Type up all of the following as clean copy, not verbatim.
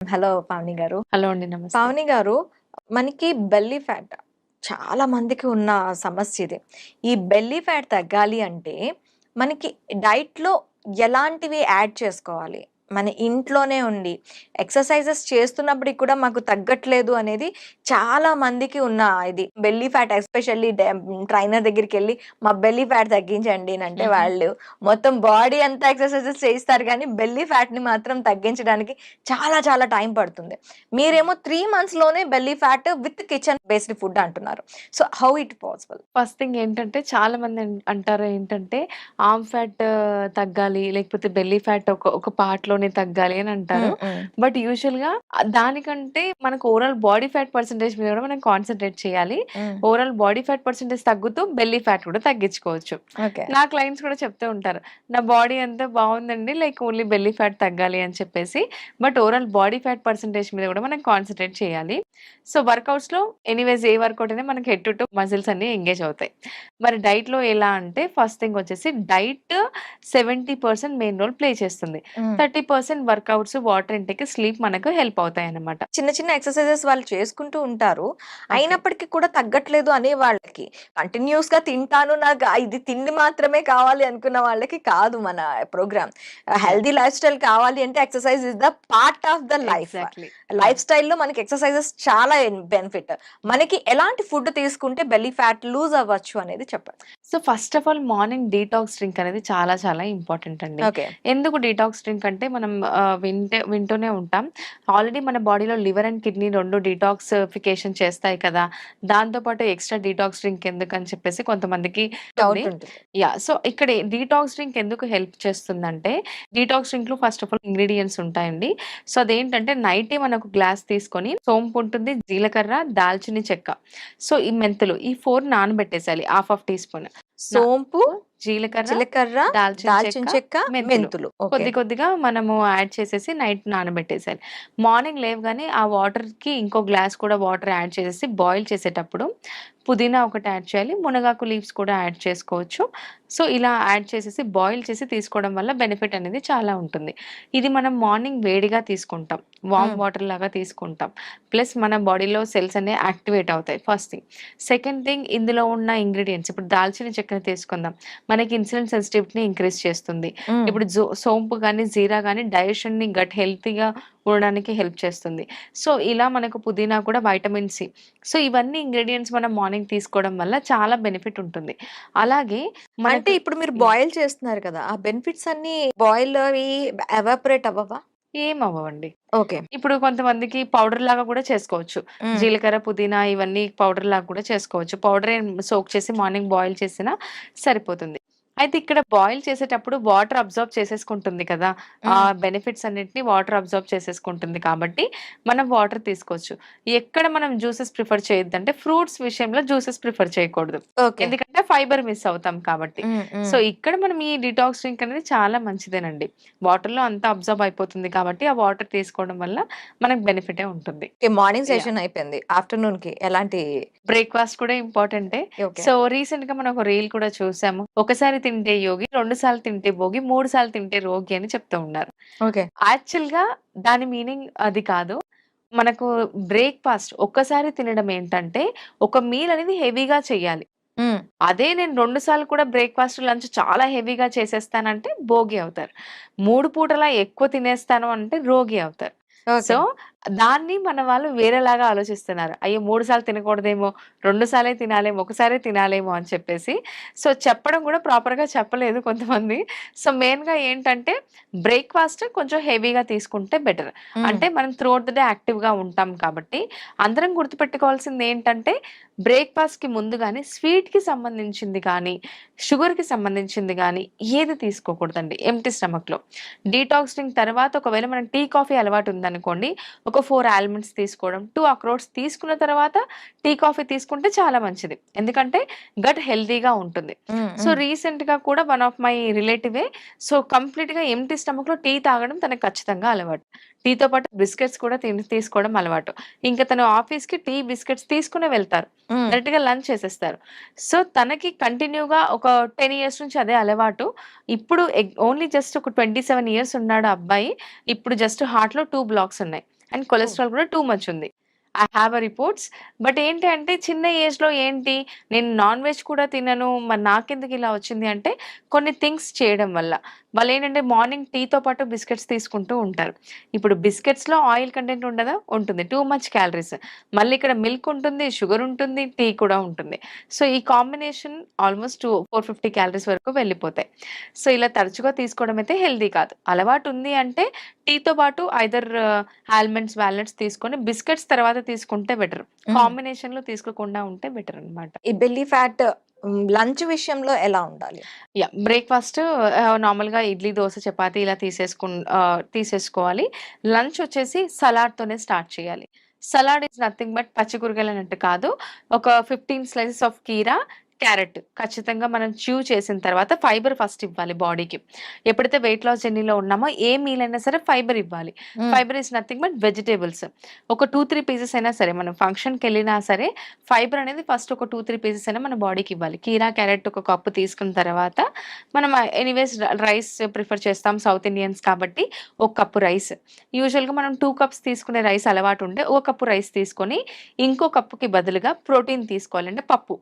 Hello Pavani గారు. Hello అండి. నమస్తే. పావని గారు, మనకి బెల్లీ ఫ్యాట్ చాలా మందికి ఉన్న సమస్య ఇది. ఈ బెల్లీ ఫ్యాట్ తగ్గాలి అంటే మనకి డైట్‌లో ఎలాంటివి యాడ్ చేసుకోవాలి? మన ఇంట్లోనే ఉండి ఎక్సర్‌సైజెస్ చేస్తున్నప్పటికి కూడా మాకు తగ్గట్లేదు అనేది చాలా మందికి ఉన్న ఇది. బెల్లీ ఫ్యాట్ ఎస్పెషల్లీ ట్రైనర్ దగ్గరికెళ్ళి మా బెల్లీ ఫ్యాట్ తగ్గించండి అంటే హుహు. వాళ్ళు మొత్తం బాడీ అంతా ఎక్సర్‌సైజెస్ చేయిస్తారు గానీ బెల్లీ ఫ్యాట్‌ని మాత్రం తగ్గించడానికి చాలా చాలా టైం పడుతుంది. మీరేమో 3 మంత్స్‌లోనే belly fat with kitchen based food అంటున్నారు. So, how it possible? First thing ఏంటంటే చాలా మంది అంటారు ఏంటంటే ఆర్మ్ ఫ్యాట్ తగ్గాలి, లేకపోతే బెల్లీ ఫ్యాట్ ఒక పార్ట్‌లోనే తగ్గాలి అని అంటారు. హ్మ్. హ్మ్. బట్ యూజువల్‌గా దానికంటే మనకు ఓవరాల్ బాడీ ఫ్యాట్ పర్సెంటేజ్ మీద కూడా మనం కాన్సంట్రేట్ చేయాలి. హ్మ్. ఓవరాల్ బాడీ ఫ్యాట్ పర్సెంటేజ్ తగ్గుతూ బెల్లీ ఫ్యాట్ కూడా తగ్గించుకోవచ్చు. ఓకే. నా క్లయింట్స్ కూడా చెప్తూ ఉంటారు. నా బాడీ అంతా బావుందండి. లైక్ ఓన్లీ బెల్లీ ఫ్యాట్ తగ్గాలి అని చెప్పేసి. But overall body fat percentage మీద కూడా మనం కాన్సంట్రేట్ చేయాలి. సో, వర్కౌట్స్‌లో ఎనీవేస్ ఏ వర్కౌట్ అయినా మనకి హెడ్ టు మజిల్స్ అన్నీ ఎంగేజ్ అవుతాయి. మరి డైట్‌లో ఎలా అంటే ఫస్ట్ థింగ్ వచ్చేసి డైట్ 70% మెయిన్ రోల్ ప్లే చేస్తుంది. హ్మ్. 30% వర్కౌట్స్, వాటర్ ఇంటేక్, స్లీప్ మనకు హెల్ప్ అవుతాయన్నమాట. చిన్న చిన్న ఎక్సర్‌సైజెస్ వాళ్ళు చేసుకుంటూ ఉంటారు. ఓకే. అయినప్పటికీ కూడా తగ్గట్లేదు అనే వాళ్ళకి కంటిన్యూయస్‌గా తింటాను నాకు ఇది తిండి మాత్రమే కావాలి అనుకున్న వాళ్ళకి కాదు మన program. Yeah! Healthy lifestyle కావాలి అంటే exercise is the part of the life. Exactly. Life yeah! స్టైల్‌లో మనకి ఎక్సర్‌సైజెస్ చాలా బెనిఫిట్. మనకి ఎలాంటి ఫుడ్ తీసుకుంటే బెల్లీ ఫ్యాట్ లూజ్ అవ్వచ్చు అనేది చెప్పండి? So, first of all morning detox drink అనేది చాలా చాలా ఇంపార్టెంట్ అండి. ఓకే. ఎందుకు డీటాక్స్ డ్రింక్ అంటే మనం వింటూనే ఉంటాం. ఆల్రెడీ మన బాడీలో లివర్ అండ్ కిడ్నీ 2 డీటాక్సిఫికేషన్ చేస్తాయి కదా! దాంతో పాటు ఎక్స్‌ట్రా డీటాక్స్ డ్రింక్ ఎందుకని చెప్పేసి కొంతమందికి ఉంది. డౌట్ ఉంటుంది. యాహ్! సో, ఇక్కడ డీటాక్స్ డ్రింక్ ఎందుకు హెల్ప్ చేస్తుందంటే, డీటాక్స్ డ్రింక్‌లో ఫస్ట్ ఆఫ్ ఆల్ ఇంగ్రీడియెంట్స్ ఉంటాయండి. సో, అదేంటంటే నైటే మనం ఒక గ్లాస్ తీసుకొని సోంపు ఉంటుంది, జీలకర్ర, దాల్చిన చెక్క, సో, ఈ మెంతులు ఈ 4 నానబెట్టేసేయాలి. Half tea spoon. సోంపు, జీలకర్ర, జీలకర్ర, దాల్చిన దాల్చిన చెక్క, చెక్క, మెంతులు. మెంతులు. ఓకే. కొద్ది కొద్దిగా మనము యాడ్ చేసేసి నైట్ నానబెట్టేసేయాలి. మార్నింగ్ లేవగానే ఆ వాటర్‌కి ఇంకో గ్లాస్ కూడా వాటర్ యాడ్ చేసేసి బాయిల్ చేసేటప్పుడు పుదీనా ఒకటి యాడ్ చేయాలి. మునగాకు లీవ్స్ కూడా యాడ్ చేసుకోవచ్చు. సో, ఇలా యాడ్ చేసేసి బాయిల్ చేసి తీసుకోవడం వల్ల బెనిఫిట్ అనేది చాలా ఉంటుంది. ఇది మనం మార్నింగ్ వేడిగా తీసుకుంటాం. వార్మ్ హ్మ్. వాటర్ లాగా తీసుకుంటాం. ప్లస్ మన బాడీలో సెల్స్ అనేవి యాక్టివేట్ అవుతాయి ఫస్ట్ థింగ్. సెకండ్ థింగ్ ఇందులో ఉన్న ఇంగ్రీడియెంట్స్ ఇప్పుడు దాల్చిన చెక్కని తీసుకుందాం. మనకి ఇన్సులిన్ సెన్సిటివిటీని ఇంక్రీజ్ చేస్తుంది. హ్మ్. ఇప్పుడు సోంపు గాని, జీరా గాని డైజెషన్‌ని గట్ హెల్తీగా ఉండడానికి హెల్ప్ చేస్తుంది. సో, ఇలా మనకు పుదీనా కూడా వైటమిన్ సి. సో, ఇవన్నీ ఇంగ్రీడియెంట్స్ మనం మార్నింగ్ తీసుకోవడం వల్ల చాలా బెనిఫిట్ ఉంటుంది. అలాగే అంటే మనకు ఇప్పుడు మీరు యాహ్! బాయిల్ చేస్తున్నారు కదా! ఆ బెనిఫిట్స్ అన్నీ బాయిల్ అవి ఎవాపరేట్ అవ్వవా? ఏమవ్వవండి. ఓకే. ఇప్పుడు కొంతమందికి పౌడర్ లాగా కూడా చేసుకోవచ్చు. హ్మ్. జీలకర్ర, పుదీనా ఇవన్నీ పౌడర్ లాగా కూడా చేసుకోవచ్చు. పౌడరే సోక్ చేసి మార్నింగ్ బాయిల్ చేసినా సరిపోతుంది. అయితే ఇక్కడ బాయిల్ చేసేటప్పుడు వాటర్ అబ్జార్బ్ చేసేసుకుంటుంది కదా! ఆ హ్మ్. బెనిఫిట్స్ అన్నిటిని వాటర్ అబ్జార్బ్ చేసేసుకుంటుంది కాబట్టి మనం వాటర్ తీసుకోవచ్చు. ఎక్కడ మనం జ్యూసెస్ ప్రిఫర్ చేయొద్దంటే ఫ్రూట్స్ విషయంలో జ్యూసెస్ ప్రిఫర్ చేయకూడదు. ఓకే. ఎందుకంటే ఫైబర్ మిస్ అవుతాం కాబట్టి. హ్మ్. సో, హ్మ్. ఇక్కడ మనం ఈ డిటాక్స్ డ్రింక్ అనేది చాలా మంచిదేనండి. వాటర్‌లో అంతా అబ్జార్బ్ అయిపోతుంది కాబట్టి, ఆ వాటర్ తీసుకోవడం వల్ల మనకు బెనిఫిటే ఉంటుంది. ఓకే. Morning yeah! సెషన్ అయిపోయింది. ఆఫ్టర్‌నూన్‌కి ఎలాంటి బ్రేక్‌ఫాస్ట్ కూడా ఇంపార్టెంటే. ఓకే. సో, రీసెంట్‌గా మనం ఒక రీల్ కూడా చూసాము. ఒకసారి తింటే యోగి, 2 సార్లు తింటే భోగి, 3 సార్లు తింటే రోగి అని చెప్తూ ఉన్నారు. ఓకే. యాక్చువల్‌గా దాని మీనింగ్ అది కాదు. మనకు బ్రేక్‌ఫాస్ట్ ఒక్కసారి తినడం ఏంటంటే, ఒక మీల్ అనేది హెవీగా చేయాలి. హ్మ్. అదే నేను 2 సార్లు కూడా బ్రేక్‌ఫాస్ట్, లంచ్ చాలా హెవీగా చేసేస్తానంటే భోగి అవుతారు. 3 పూటలా ఎక్కువ తినేస్తాను అంటే రోగి అవుతారు. So, okay. దాన్ని మన వాళ్ళు వేరేలాగా ఆలోచిస్తున్నారు. అయ్యో! 3 సార్లు తినకూడదేమో, 2 సార్లే తినాలేమో, ఒకసారే తినాలేమో అని చెప్పేసి. సో, చెప్పడం కూడా ప్రాపర్‌గా చెప్పలేదు కొంతమంది. సో, మెయిన్‌గా ఏంటంటే బ్రేక్‌ఫాస్ట్ కొంచెం హెవీగా తీసుకుంటే బెటర్. హ్మ్. అంటే మనం త్రూఅవుట్ ద డే యాక్టివ్‌గా ఉంటాం కాబట్టి, అందరం గుర్తుపెట్టుకోవాల్సింది ఏంటంటే బ్రేక్‌ఫాస్ట్‌కి ముందు గాని స్వీట్‌కి సంబంధించింది కానీ, షుగర్‌కి సంబంధించింది గాని ఏది తీసుకోకూడదండి ఎంప్టీ స్టమక్‌లో. డీటాక్స్ డ్రింక్ తర్వాత ఒకవేళ మనం టీ, కాఫీ అలవాటు ఉందనుకోండి, ఒక 4 ఆల్మండ్స్ తీసుకోవడం, 2 అక్రోట్స్ తీసుకున్న తర్వాత టీ, కాఫీ తీసుకుంటే చాలా మంచిది. ఎందుకంటే గట్ హెల్తీగా ఉంటుంది. హ్మ్. సో, హ్మ్. రీసెంట్‌గా కూడా వన్ ఆఫ్ మై రిలేటివే సో, కంప్లీట్‌గా ఎంప్టీ స్టమక్‌లో టీ తాగడం తనకు ఖచ్చితంగా అలవాటు. టీతో పాటు బిస్కెట్స్ కూడా తీసుకోవడం అలవాటు. ఇంక తను ఆఫీస్‌కి టీ, బిస్కెట్స్ తీసుకునే వెళ్తారు. హ్మ్. డైరెక్ట్‌గా లంచ్ చేసేస్తారు. సో, తనకి కంటిన్యూగా ఒక 10 ఇయర్స్ నుంచి అదే అలవాటు. ఇప్పుడు ఓన్లీ జస్ట్ ఒక 27 ఇయర్స్ ఉన్నాడు ఆ అబ్బాయి. ఇప్పుడు జస్ట్ హార్ట్‌లో 2 బ్లాక్స్ ఉన్నాయి. అండ్ ఓ కొలెస్ట్రాల్ కూడా టూ మచ్ ఉంది. I have a reports. But ఏంటి అంటే చిన్న ఏజ్‌లో ఏంటి నేను నాన్ వెజ్ కూడా తినను. మరి నాకెందుకు ఇలా వచ్చింది అంటే కొన్ని థింగ్స్ చేయడం వల్ల. వాళ్ళేంటంటే మార్నింగ్ టీతో పాటు బిస్కెట్స్ తీసుకుంటూ ఉంటారు. ఇప్పుడు బిస్కెట్స్‌లో ఆయిల్ కంటెంట్ ఉండదా? ఉంటుంది. Too much calories. మళ్ళీ ఇక్కడ మిల్క్ ఉంటుంది, షుగర్ ఉంటుంది, టీ కూడా ఉంటుంది. సో, ఈ కాంబినేషన్ ఆల్‌మోస్ట్ 450 క్యాలరీస్ వరకు వెళ్ళిపోతాయి. సో, ఇలా తరచుగా తీసుకోవడం అయితే హెల్తీ కాదు. అలవాటు ఉంది అంటే టీతో పాటు ఐదర్ ఆల్మండ్స్, వాల్నట్స్ తీసుకొని బిస్కెట్స్ తర్వాత తీసుకుంటే బెటర్. హ్మ్. కాంబినేషన్‌లో తీసుకోకుండా ఉంటే బెటర్ అన్నమాట. ఈ బెల్లీ ఫ్యాట్ లంచ్ విషయంలో ఎలా ఉండాలి? యాహ్! బ్రేక్‌ఫాస్ట్ నార్మల్‌గా ఇడ్లీ, దోస, చపాతీ ఇలా తీసేసుకోవాలి. లంచ్ వచ్చేసి సలాడ్‌తోనే స్టార్ట్ చేయాలి. సలాడ్ ఈస్ నథింగ్ బట్ పచ్చి కూరగాయలు అన్నట్టు కాదు. ఒక 15 స్లైసెస్ ఆఫ్ కీరా, క్యారట్ ఖచ్చితంగా మనం చేసిన తర్వాత ఫైబర్ ఫస్ట్ ఇవ్వాలి బాడీకి. ఎప్పుడైతే వెయిట్ లాస్ జర్నీలో ఉన్నామో ఏ మీల్ అయినా సరే ఫైబర్ ఇవ్వాలి. హ్మ్. Fibre is nothing but vegetables. ఒక 2, 3 పీసెస్ అయినా సరే మనం ఫంక్షన్‌కెళ్ళినా సరే ఫైబర్ అనేది ఫస్ట్ ఒక 2, 3 పీసెస్ అయినా మన బాడీకి ఇవ్వాలి. కీరా, క్యారట్ ఒక కప్పు తీసుకున్న తర్వాత మనం ఎనీవేస్ రైస్ ప్రిఫర్ చేస్తాం సౌత్ ఇండియన్స్ కాబట్టి ఒక కప్పు రైస్. యూజువల్‌గా మనం 2 కప్స్ తీసుకునే రైస్ అలవాటు ఉంటే ఒక కప్పు రైస్ తీసుకొని ఇంకో కప్పుకి బదులుగా ప్రోటీన్ తీసుకోవాలి. అంటే పప్పు.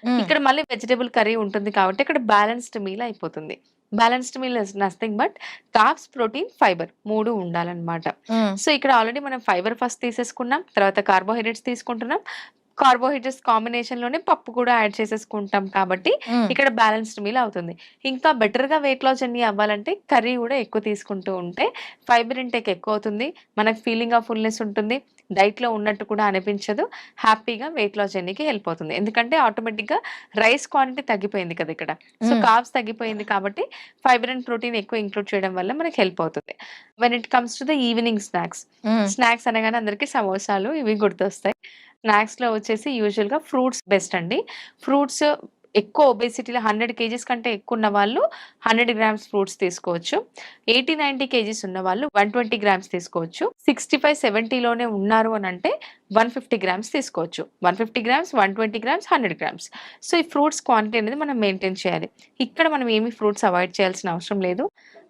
హ్మ్. ఇక్కడ మళ్ళీ వెజిటబుల్ కర్రీ ఉంటుంది కాబట్టి ఇక్కడ బ్యాలెన్స్‌డ్ మీల్ అయిపోతుంది. Balanced meal is nothing but carbs, protein, fibre 3 ఉండాలన్నమాట. హ్మ్. సో, ఇక్కడ ఆల్రెడీ మనం ఫైబర్ ఫస్ట్ తీసేసుకున్నాం. తర్వాత కార్బోహైడ్రేట్స్ తీసుకుంటున్నాం. కార్బోహైడ్రేట్స్ కాంబినేషన్‌లోనే పప్పు కూడా యాడ్ చేసేసుకుంటాం కాబట్టి హ్మ్. ఇక్కడ బ్యాలెన్స్‌డ్ మీల్ అవుతుంది. ఇంకా బెటర్‌గా వెయిట్ లాస్ జర్నీ అవ్వాలంటే కర్రీ కూడా ఎక్కువ తీసుకుంటూ ఉంటే ఫైబర్ ఇంటేక్ ఎక్కువ అవుతుంది. మనకు ఫీలింగ్ ఆఫ్ ఫుల్‌నెస్ ఉంటుంది. డైట్‌లో ఉన్నట్టు కూడా అనిపించదు. హ్యాపీగా వెయిట్ లాస్ జర్నీకి హెల్ప్ అవుతుంది. ఎందుకంటే ఆటోమేటిక్‌గా రైస్ క్వాంటిటీ తగ్గిపోయింది కదా ఇక్కడ. సో, హ్మ్. కార్బ్స్ తగ్గిపోయింది కాబట్టి ఫైబర్ అండ్ ప్రోటీన్ ఎక్కువ ఇంక్లూడ్ చేయడం వల్ల మనకి హెల్ప్ అవుతుంది. When it comes to the evening snacks. హ్మ్. స్నాక్స్ అనగానే అందరికి సమోసాలు ఇవి గుర్తొస్తాయి. స్నాక్స్‌లో వచ్చేసి యూజువల్‌గా ఫ్రూట్స్ బెస్ట్ అండి. ఫ్రూట్స్ ఎక్కువ ఒబేసిటీలో 100 కేజీస్ కంటే ఎక్కువ ఉన్న వాళ్ళు 100 గ్రామ్స్ ఫ్రూట్స్ తీసుకోవచ్చు. 80, 90 కేజీస్ ఉన్నవాళ్ళు 120 గ్రామ్స్ తీసుకోవచ్చు. 65, 70 లోనే ఉన్నారు అనంటే 150 గ్రామ్స్ తీసుకోవచ్చు. 150 గ్రామ్స్, 120 గ్రామ్స్, 100 గ్రామ్స్. సో, ఈ ఫ్రూట్స్ క్వాంటిటీ అనేది మనం మెయింటైన్ చేయాలి. ఇక్కడ మనం ఏమి ఫ్రూట్స్ అవాయిడ్ చేయాల్సిన అవసరం లేదు.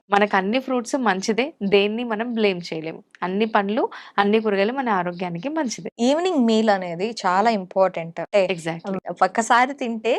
మనకు అన్ని ఫ్రూట్స్ మంచిదే. దేన్ని మనం బ్లేమ్ చేయలేము. అన్ని పండ్లు, అన్ని కూరగాయలు మన ఆరోగ్యానికి మంచిదే. ఈవినింగ్ మీల్ అనేది చాలా హ్మ్. ఇంపార్టెంట్. అంటే ఎగ్జాక్ట్‌లీ. ఒక్కసారి తింటే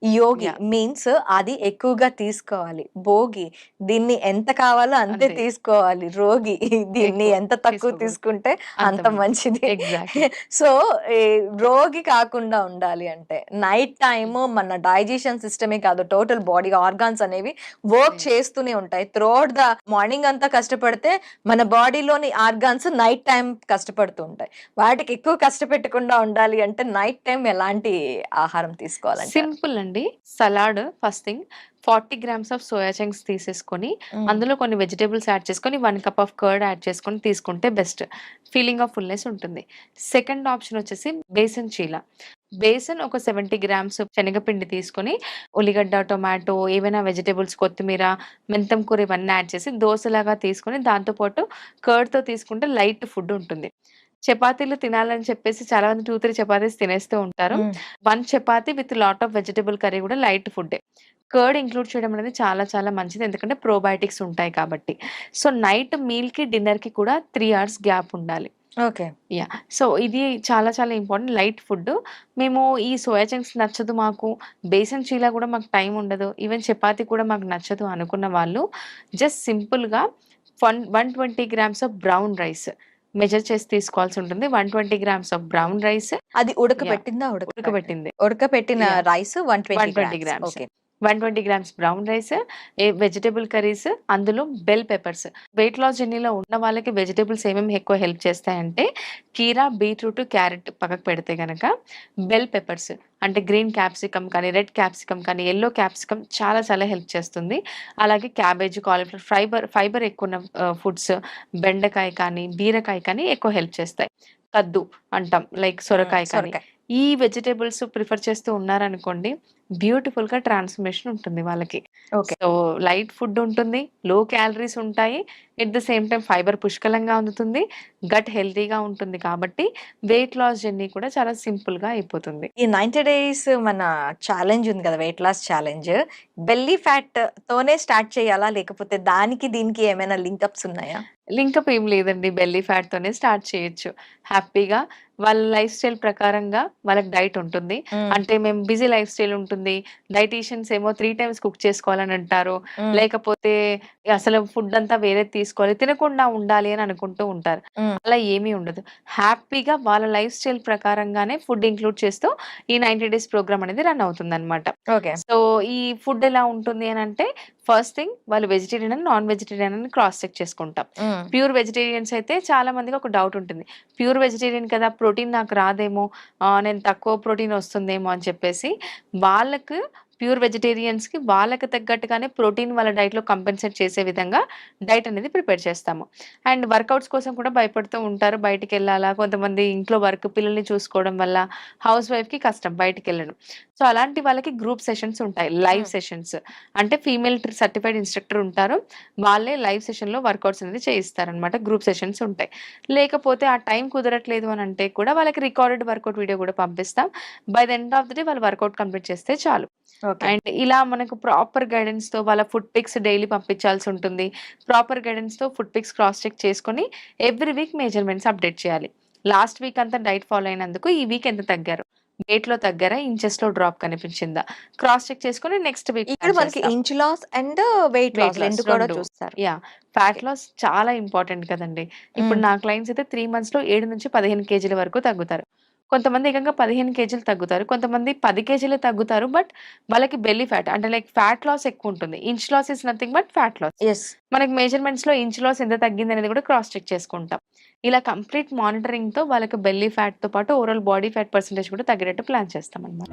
యోగి యాహ్! మీన్స్ అది ఎక్కువగా తీసుకోవాలి. భోగి దీన్ని ఎంత కావాలో అంతే అంతే. తీసుకోవాలి. రోగి దీన్ని ఎక్కువ ఎంత తక్కువ తీసుకోకూడదు. తీసుకుంటే అంత అంత మంచిది. మంచిది. ఎగ్జాక్ట్‌లీ. సో, ఈ రోగి కాకుండా ఉండాలి అంటే నైట్ హ్మ్. టైమ్ మన డైజెషన్ సిస్టమే కాదు టోటల్ బాడీ ఆర్గాన్స్ అనేవి వర్క్ హ్మ్. చేస్తూనే ఉంటాయి. త్రూఅవుట్ ద మార్నింగ్ అంతా కష్టపడితే మన బాడీలోని ఆర్గాన్స్ నైట్ టైమ్ కష్టపడుతూ ఉంటాయి. వాటికి ఎక్కువ కష్టపెట్టకుండా ఉండాలి అంటే నైట్ టైమ్ ఎలాంటి ఆహారం తీసుకోవాలంటారు? సింపుల్ అండి. Salad first thing 40 grams of soya chunks తీసేసుకొని, హ్మ్. అందులో కొన్ని వెజిటబుల్స్ యాడ్ చేసుకొని, 1 కప్ ఆఫ్ కర్డ్ యాడ్ చేసుకొని తీసుకుంటే బెస్ట్. ఫీలింగ్ ఆఫ్ ఫుల్‌నెస్ ఉంటుంది. సెకండ్ ఆప్షన్ వచ్చేసి బేసన్ చీల. బేసన్ ఒక 70 గ్రామ్స్ శనగపిండి తీసుకొని, ఉల్లిగడ్డ, టొమాటో ఏవైనా వెజిటబుల్స్, కొత్తిమీర, మెంతం కూర ఇవన్నీ యాడ్ చేసి దోసలాగా తీసుకొని, దాంతో పాటు కర్డ్‌తో తీసుకుంటే లైట్ ఫుడ్ ఉంటుంది. చపాతీలు తినాలని చెప్పేసి చాలా మంది 2, 3 చపాతీస్ తినేస్తూ ఉంటారు. హ్మ్. 1 chapati with lot of vegetable curry కూడా లైట్ ఫుడ్డే. కర్డ్ ఇంక్లూడ్ చేయడం అనేది చాలా చాలా మంచిది. ఎందుకంటే ప్రోబయోటిక్స్ ఉంటాయి కాబట్టి. సో, నైట్ మీల్‌కి, డిన్నర్‌కి కూడా 3 అవర్స్ గ్యాప్ ఉండాలి. ఓకే. యాహ్! సో, ఇది చాలా చాలా ఇంపార్టెంట్ లైట్ ఫుడ్డు. మేము ఈ సోయా చంక్స్ నచ్చదు మాకు, బేసన్ చీల కూడా మాకు టైం ఉండదు, ఈవెన్ చపాతీ కూడా మాకు నచ్చదు అనుకున్న వాళ్ళు జస్ట్ సింపుల్‌గా 120 grams of brown rice measure చేసి తీసుకోవాల్సి ఉంటుంది. 120 గ్రామ్స్ ఆఫ్ బ్రౌన్ రైస్. అది యాహ్! ఉడకబెట్టిందా? ఉడకబెట్టింది. ఉడకపెట్టిన yeah! Rice 120 120 grams. Grams. Okay. 120 grams brown rice, vegetable curries, అందులో బెల్ పెప్పర్స్. వెయిట్ లాస్ జర్నీలో ఉన్న వాళ్ళకి వెజిటబుల్స్ ఏమేమి ఎక్కువ హెల్ప్ చేస్తాయంటే, కీరా, బీట్రూట్, క్యారట్ పక్కకు పెడితే గనక, బెల్ పెప్పర్స్ అంటే గ్రీన్ క్యాప్సికమ్ కానీ, రెడ్ క్యాప్సికమ్ కానీ, యెల్లో క్యాప్సికమ్ చాలా చాలా హెల్ప్ చేస్తుంది. అలాగే క్యాబేజ్, కాలీఫ్లవర్ ఫైబర్ ఎక్కువున్న ఫుడ్స్ బెండకాయ కానీ, బీరకాయ కానీ ఎక్కువ హెల్ప్ చేస్తాయి. కద్దు అంటాం లైక్ హ్మ్. సొరకాయ కానీ. సొరకాయ. ఈ వెజిటబుల్స్ ప్రిఫర్ చేస్తూ ఉన్నారనుకోండి, బ్యూటిఫుల్‌గా ట్రాన్స్‌ఫర్మేషన్ ఉంటుంది వాళ్ళకి. ఓకే. సో, లైట్ ఫుడ్ ఉంటుంది. లో క్యాలరీస్ ఉంటాయి. At the same time fibre పుష్కలంగా అందుతుంది. గట్ హెల్తీగా ఉంటుంది కాబట్టి వెయిట్ లాస్ జర్నీ కూడా చాలా సింపుల్‌గా అయిపోతుంది. ఈ 90 డేస్ మన ఛాలెంజ్ ఉంది కదా! Weight loss challenge. Belly fat తోనే స్టార్ట్ చేయాలా? లేకపోతే దానికి దీనికి ఏమైనా లింకప్స్ ఉన్నాయా? లింకప్ ఏం లేదండి. బెల్లీ ఫ్యాట్‌తోనే స్టార్ట్ చేయొచ్చు. హ్యాపీగా వాళ్ళ లైఫ్ స్టైల్ ప్రకారంగా వాళ్ళకి డైట్ ఉంటుంది. హ్మ్. అంటే మేము బిజీ లైఫ్ స్టైల్ ఉంటుంది. డైటీషియన్స్ ఏమో 3 టైమ్స్ కుక్ చేసుకోవాలని అంటారు. హ్మ్. లేకపోతే అసలు ఫుడ్ అంతా వేరేది తీసుకోవాలి. తినకుండా ఉండాలి అని అనుకుంటూ ఉంటారు. హ్మ్. అలా ఏమీ ఉండదు. హ్యాపీగా వాళ్ళ లైఫ్ స్టైల్ ప్రకారంగానే ఫుడ్ ఇంక్లూడ్ చేస్తూ ఈ 90 డేస్ ప్రోగ్రామ్ అనేది రన్ అవుతుందనమాట. ఓకే. సో, ఈ ఫుడ్ ఎలా ఉంటుంది అనంటే ఫస్ట్ థింగ్ వాళ్ళు వెజిటేరియన్ అని, నాన్ వెజిటేరియన్ అని క్రాస్ చెక్ చేసుకుంటాం. హ్మ్. ప్యూర్ వెజిటేరియన్స్ అయితే చాలా మందికి ఒక డౌట్ ఉంటుంది. ప్యూర్ వెజిటేరియన్ కదా! ప్రోటీన్ నాకు రాదేమో, నేను తక్కువ ప్రోటీన్ వస్తుందేమో అని చెప్పేసి వాళ్ళకు ప్యూర్ వెజిటేరియన్స్‌కి వాళ్ళకి తగ్గట్టుగానే ప్రోటీన్ వాళ్ళ డైట్‌లో కంపెన్సేట్ చేసే విధంగా డైట్ అనేది ప్రిపేర్ చేస్తాము. అండ్ వర్కౌట్స్ కోసం కూడా భయపడుతూ ఉంటారు. బయటికెళ్ళాలా? కొంతమంది ఇంట్లో వర్క్ పిల్లల్ని చూసుకోవడం వల్ల హౌస్ వైఫ్‌కి కష్టం బయటికెళ్ళడం. సో, అలాంటి వాళ్ళకి గ్రూప్ సెషన్స్ ఉంటాయి. లైవ్ హ్మ్. సెషన్స్. అంటే ఫీమేల్ సర్టిఫైడ్ ఇన్‌స్ట్రక్టర్ ఉంటారు. వాళ్ళే లైవ్ సెషన్‌లో వర్కౌట్స్ అనేది చేయిస్తారనమాట. గ్రూప్ సెషన్స్ ఉంటాయి. లేకపోతే ఆ టైం కుదరట్లేదు అనంటే కూడా వాళ్ళకి రికార్డెడ్ వర్కౌట్ వీడియో కూడా పంపిస్తాం. By the end of the day వాళ్ళు వర్కౌట్ కంప్లీట్ చేస్తే చాలు. ఓకే. అండ్ ఇలా మనకు ప్రాపర్ గైడెన్స్‌తో వాళ్ళ ఫుడ్ పిక్స్ డైలీ పంపించాల్సుంటుంది. ప్రాపర్ గైడెన్స్‌తో ఫుడ్ పిక్స్ క్రాస్ చెక్ చేసుకొని ఎవ్రీ వీక్ మెజర్‌మెంట్స్ అప్డేట్ చేయాలి. లాస్ట్ వీక్ అంతా డైట్ ఫాలో అయినందుకు ఈ వీక్ ఎంత తగ్గారు? వెయిట్‌లో తగ్గారా? ఇంచెస్‌లో డ్రాప్ కనిపించిందా? క్రాస్ చెక్ చేసుకొని నెక్స్ట్ వీక్ ఇక్కడ ప్లాన్ మనకి చేస్తాం. Inch loss and weight weight loss loss 2 కూడా 2. చూస్తారు. యాహ్! Fat okay. లాస్ చాలా ఇంపార్టెంట్ కదండీ. ఇప్పుడు హ్మ్. నా క్లయింట్స్ అయితే 3 మంత్స్‌లో 7-15 కేజీల వరకు తగ్గుతారు. కొంతమంది ఏకంగా 15 కేజీలు తగ్గుతారు. కొంతమంది 10 కేజీలే తగ్గుతారు. బట్ వాళ్ళకి బెల్లీ ఫ్యాట్ అంటే లైక్ ఫ్యాట్ లాస్ ఎక్కువుంటుంది. Inch loss is nothing but fat loss. Yes. మనకి మెజర్‌మెంట్స్‌లో ఇంచ్ లాస్ ఎంత తగ్గిందనేది కూడా క్రాస్ చెక్ చేసుకుంటాం. ఇలా కంప్లీట్ మానిటరింగ్‌తో వాళ్ళకి బెల్లీ ఫ్యాట్‌తో పాటు ఓవరాల్ బాడీ ఫ్యాట్ పర్సెంటేజ్ కూడా తగ్గేటట్టు ప్లాన్ చేస్తామన్నమాట.